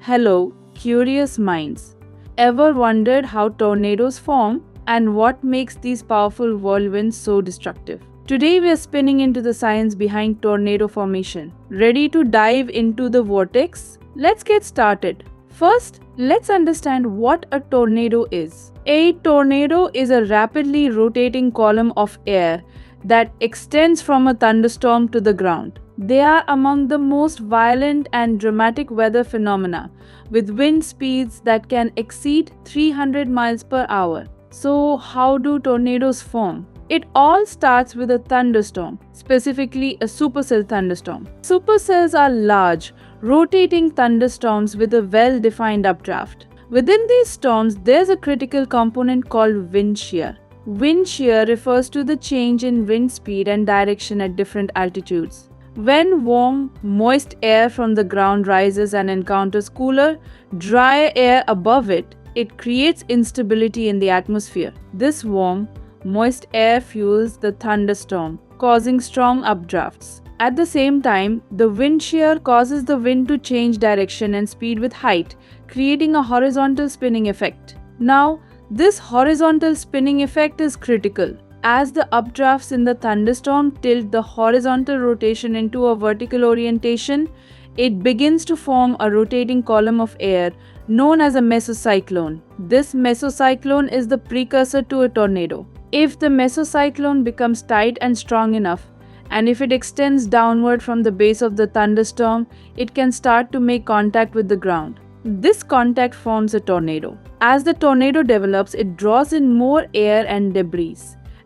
Hello, curious minds. Ever wondered how tornadoes form and what makes these powerful whirlwinds so destructive? Today we are spinning into the science behind tornado formation. Ready to dive into the vortex? Let's get started. First, let's understand what a tornado is. A tornado is a rapidly rotating column of air that extends from a thunderstorm to the ground. They are among the most violent and dramatic weather phenomena, with wind speeds that can exceed 300 miles per hour. So, how do tornadoes form? It all starts with a thunderstorm, specifically a supercell thunderstorm. Supercells are large, rotating thunderstorms with a well-defined updraft. Within these storms, there's a critical component called wind shear. Wind shear refers to the change in wind speed and direction at different altitudes. When warm, moist air from the ground rises and encounters cooler, dry air above it, it creates instability in the atmosphere. This warm, moist air fuels the thunderstorm, causing strong updrafts. At the same time, the wind shear causes the wind to change direction and speed with height, creating a horizontal spinning effect. Now, this horizontal spinning effect is critical. As the updrafts in the thunderstorm tilt the horizontal rotation into a vertical orientation, it begins to form a rotating column of air known as a mesocyclone. This mesocyclone is the precursor to a tornado. If the mesocyclone becomes tight and strong enough, and if it extends downward from the base of the thunderstorm, it can start to make contact with the ground. This contact forms a tornado. As the tornado develops, it draws in more air and debris,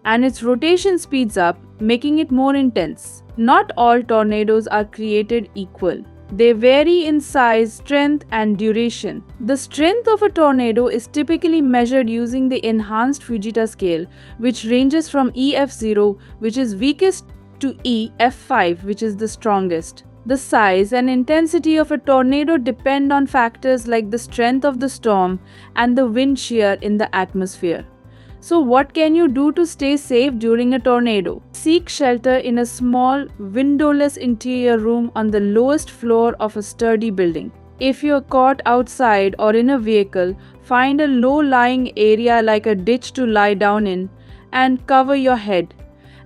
and its rotation speeds up, making it more intense. Not all tornadoes are created equal. They vary in size, strength, and duration. The strength of a tornado is typically measured using the enhanced Fujita scale, which ranges from EF0, which is weakest, to EF5, which is the strongest. The size and intensity of a tornado depend on factors like the strength of the storm and the wind shear in the atmosphere. So what can you do to stay safe during a tornado? Seek shelter in a small, windowless interior room on the lowest floor of a sturdy building. If you're caught outside or in a vehicle, find a low-lying area like a ditch to lie down in and cover your head.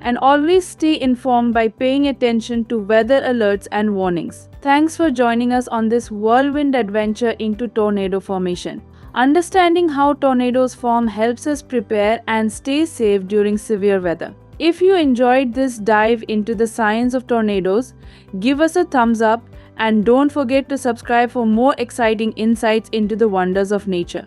And always stay informed by paying attention to weather alerts and warnings. Thanks for joining us on this whirlwind adventure into tornado formation. Understanding how tornadoes form helps us prepare and stay safe during severe weather. If you enjoyed this dive into the science of tornadoes, give us a thumbs up and don't forget to subscribe for more exciting insights into the wonders of nature.